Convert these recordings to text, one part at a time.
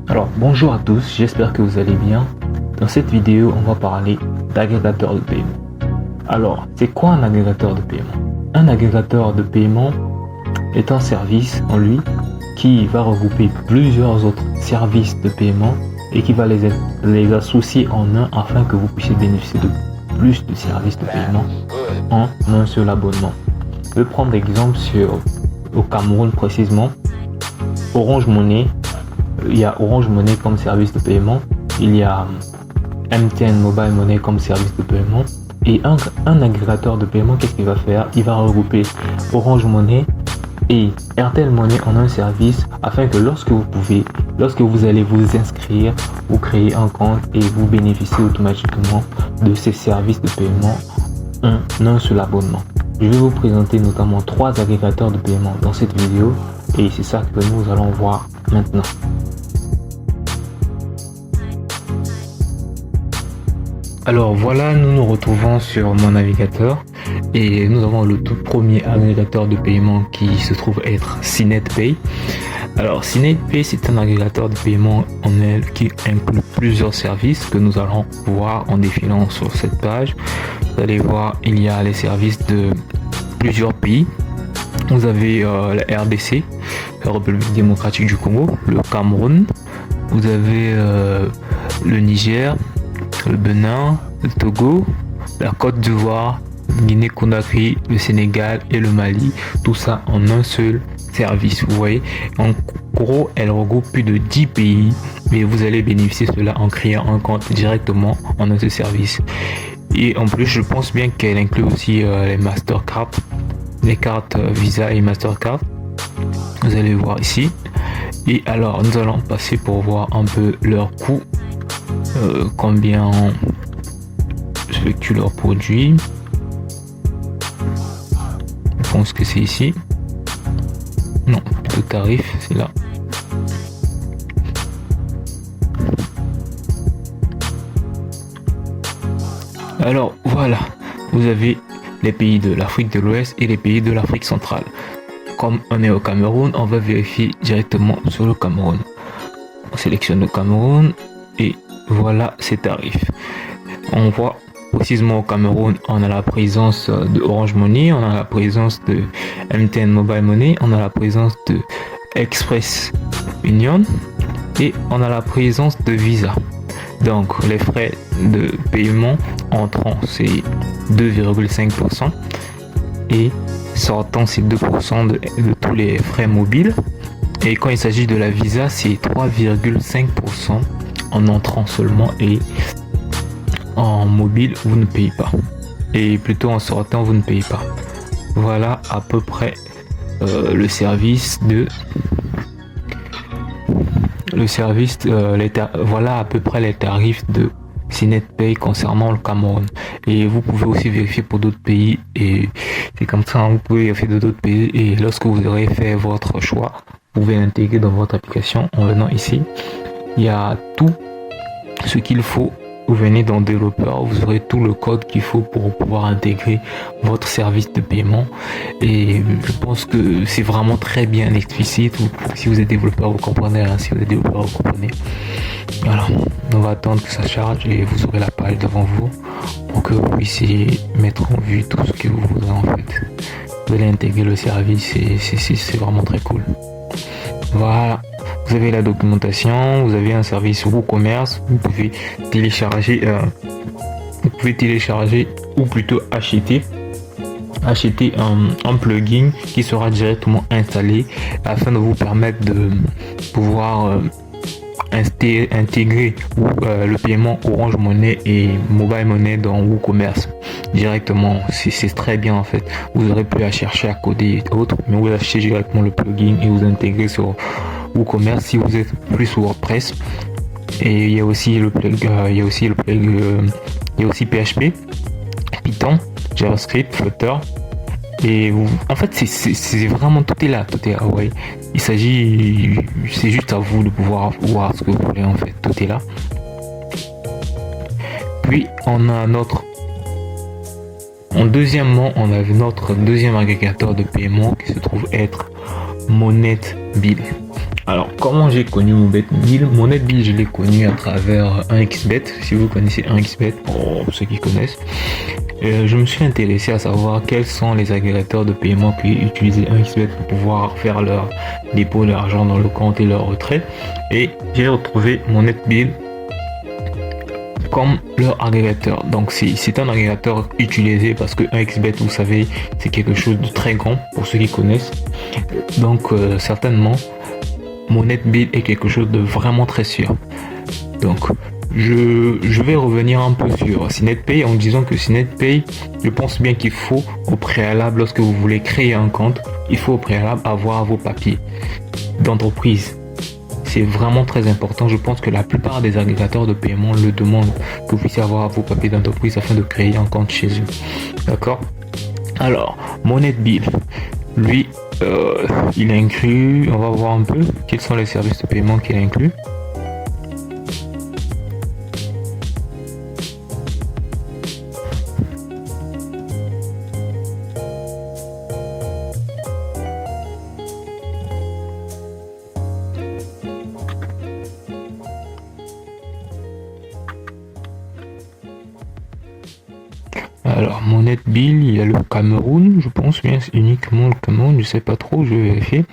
Alors bonjour à tous, j'espère que vous allez bien. Dans cette vidéo, on va parler d'agrégateur de paiement. Alors, c'est quoi un agrégateur de paiement? Un agrégateur de paiement est un service en lui qui va regrouper plusieurs autres services de paiement et qui va les associer en un afin que vous puissiez bénéficier de plus de services de paiement en un seul abonnement. Je vais prendre l'exemple au Cameroun précisément. Orange Money. Il y a Orange Money comme service de paiement, il y a MTN Mobile Money comme service de paiement, et un agrégateur de paiement, qu'est-ce qu'il va faire? Il va regrouper Orange Money et Airtel Money en un service afin que lorsque vous allez vous inscrire, vous créez un compte et vous bénéficiez automatiquement de ces services de paiement en un seul abonnement. Je vais vous présenter notamment 3 agrégateurs de paiement dans cette vidéo et c'est ça que nous allons voir maintenant. Alors voilà, nous nous retrouvons sur mon navigateur et nous avons le tout premier agrégateur de paiement qui se trouve être CNetPay. Alors CNetPay, c'est un agrégateur de paiement qui inclut plusieurs services que nous allons voir en défilant sur cette page. Vous allez voir, il y a les services de plusieurs pays. Vous avez la RDC, la République démocratique du Congo, le Cameroun, vous avez le Niger, le Bénin, le Togo, la Côte d'Ivoire, Guinée-Conakry, le Sénégal et le Mali, tout ça en un seul service. Vous voyez, en gros, elle regroupe plus de 10 pays, mais vous allez bénéficier de cela en créant un compte directement en un seul service. Et en plus, je pense bien qu'elle inclut aussi les Mastercard, les cartes Visa et Mastercard. Vous allez voir ici. Et alors, nous allons passer pour voir un peu leur coût. Combien effectuent leurs produits. Je pense que c'est ici. Non, le tarif, c'est là. Alors voilà, vous avez les pays de l'Afrique de l'Ouest et les pays de l'Afrique centrale. Comme on est au Cameroun, on va vérifier directement sur le Cameroun. On sélectionne le Cameroun et voilà ces tarifs. On voit précisément au Cameroun, on a la présence de Orange Money, on a la présence de MTN Mobile Money, on a la présence de Express Union et on a la présence de Visa. Donc les frais de paiement entrant c'est 2,5% et sortant c'est 2% de tous les frais mobiles. Et quand il s'agit de la Visa, c'est 3,5% en entrant seulement et en mobile vous ne payez pas. Et plutôt en sortant vous ne payez pas. Voilà à peu près le service de voilà à peu près les tarifs de CNetPay concernant le Cameroun. Et vous pouvez aussi vérifier pour d'autres pays et c'est comme ça, vous pouvez vérifier de d'autres pays et lorsque vous aurez fait votre choix, vous pouvez l'intégrer dans votre application en venant ici. Il y a tout ce qu'il faut. Vous venez dans développeur, vous aurez tout le code qu'il faut pour pouvoir intégrer votre service de paiement et je pense que c'est vraiment très bien explicite. Si vous êtes développeur vous comprenez, hein, si vous êtes développeur vous comprenez. Voilà, on va attendre que ça charge et vous aurez la page devant vous pour que vous puissiez mettre en vue tout ce que vous voudrez en fait. Vous allez intégrer le service et c'est vraiment très cool. Voilà, vous avez la documentation, vous avez un service WooCommerce, vous pouvez télécharger ou plutôt acheter un plugin qui sera directement installé afin de vous permettre de pouvoir intégrer le paiement Orange Money et Mobile Money dans WooCommerce directement. C'est très bien en fait. Vous aurez pu à chercher à coder et autres, mais vous achetez directement le plugin et vous intégrez sur WooCommerce si vous êtes plus WordPress. Et il y a aussi PHP, Python, JavaScript, Flutter. Et en fait, c'est vraiment tout est là, ouais. C'est juste à vous de pouvoir voir ce que vous voulez en fait, tout est là. Puis on a deuxièmement, on a notre deuxième agrégateur de paiement qui se trouve être MonetBill. Alors, comment j'ai connu mon NetBill? Mon NetBill, je l'ai connu à travers 1xBet. Si vous connaissez 1xBet, pour ceux qui connaissent, je me suis intéressé à savoir quels sont les agrégateurs de paiement qui utilisaient 1xBet pour pouvoir faire leur dépôt d'argent dans le compte et leur retrait. Et j'ai retrouvé mon NetBill comme leur agrégateur. Donc c'est un agrégateur utilisé parce que 1xBet, vous savez, c'est quelque chose de très grand pour ceux qui connaissent. Donc certainement, mon NetBill est quelque chose de vraiment très sûr. Donc je vais revenir un peu sur CNetPay en disant que CNetPay, je pense bien qu'il faut au préalable, lorsque vous voulez créer un compte, il faut au préalable avoir vos papiers d'entreprise. C'est vraiment très important. Je pense que la plupart des agrégateurs de paiement le demandent, que vous puissiez avoir vos papiers d'entreprise afin de créer un compte chez eux. D'accord? Alors, mon NetBill, lui, il inclut, on va voir un peu quels sont les services de paiement qu'il inclut. Alors, mon NetBill, il y a le Cameroun, je pense bien, c'est uniquement le Cameroun, je sais pas trop, je vais vérifier.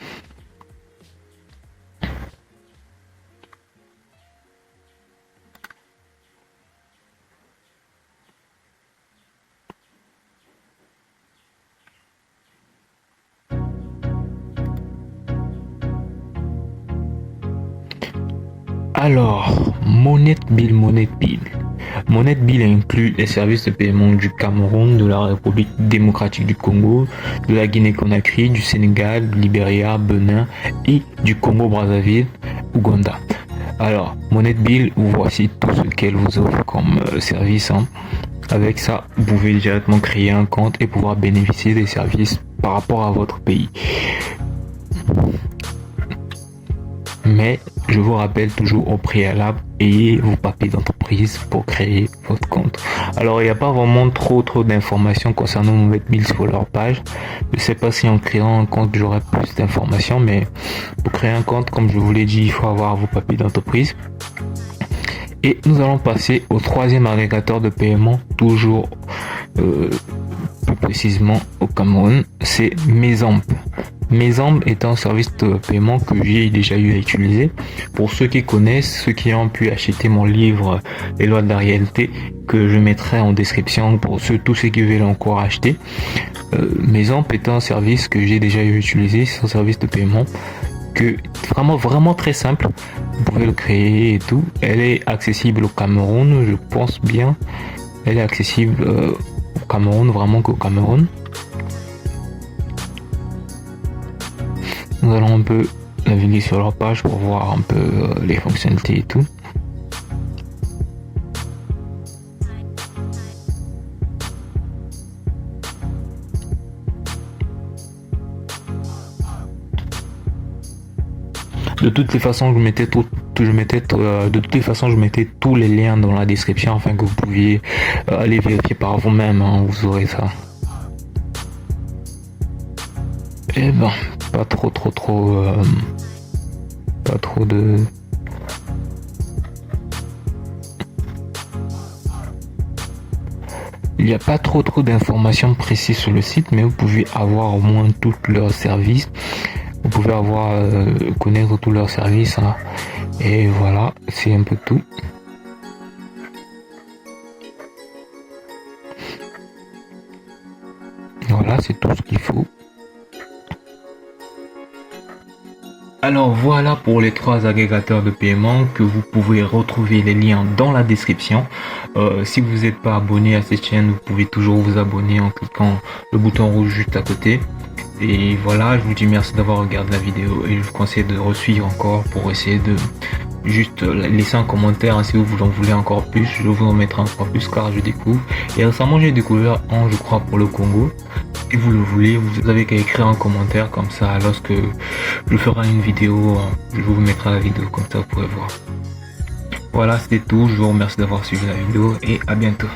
Alors, mon NetBill. Mon NetBill inclut les services de paiement du Cameroun, de la République démocratique du Congo, de la Guinée-Conakry, du Sénégal, du Libéria, Benin et du Congo-Brazzaville, Ouganda. Alors, mon NetBill, voici tout ce qu'elle vous offre comme service. Avec ça, vous pouvez directement créer un compte et pouvoir bénéficier des services par rapport à votre pays. Mais je vous rappelle toujours au préalable, ayez vos papiers d'entreprise pour créer votre compte. Alors il n'y a pas vraiment trop d'informations concernant mon NetBill sur leur page. Je ne sais pas si en créant un compte j'aurai plus d'informations, mais pour créer un compte, comme je vous l'ai dit, il faut avoir vos papiers d'entreprise. Et nous allons passer au troisième agrégateur de paiement, toujours plus précisément au Cameroun, c'est Mezamp. Mezamp est un service de paiement que j'ai déjà eu à utiliser. Pour ceux qui connaissent, ceux qui ont pu acheter mon livre Les lois de la réalité, que je mettrai en description pour tous ceux qui veulent encore acheter. Mezamp est un service que j'ai déjà eu à utiliser, c'est un service de paiement que vraiment très simple. Vous pouvez le créer et tout. Elle est accessible au Cameroun, je pense bien. Elle est accessible au Cameroun, vraiment qu'au Cameroun. Nous allons un peu naviguer sur leur page pour voir un peu les fonctionnalités et tout. De toutes les façons, je mettais tous les liens dans la description afin que vous pouviez aller vérifier par vous-même, vous aurez ça. Et ben, pas trop de... Il n'y a pas trop d'informations précises sur le site, mais vous pouvez avoir au moins tous leurs services. Vous pouvez connaître tous leurs services. Et voilà, c'est un peu tout. Voilà, c'est tout ce qu'il faut. Alors voilà pour les trois agrégateurs de paiement que vous pouvez retrouver les liens dans la description. Si vous n'êtes pas abonné à cette chaîne, vous pouvez toujours vous abonner en cliquant le bouton rouge juste à côté. Et voilà, je vous dis merci d'avoir regardé la vidéo et je vous conseille de suivre encore pour essayer de juste laisser un commentaire si vous en voulez encore plus. Je vous en mettrai encore plus car je découvre. Et récemment j'ai découvert je crois pour le Congo. Si vous le voulez, vous avez qu'à écrire un commentaire comme ça. Lorsque je ferai une vidéo, je vous mettrai la vidéo comme ça vous pourrez voir. Voilà, c'était tout. Je vous remercie d'avoir suivi la vidéo et à bientôt.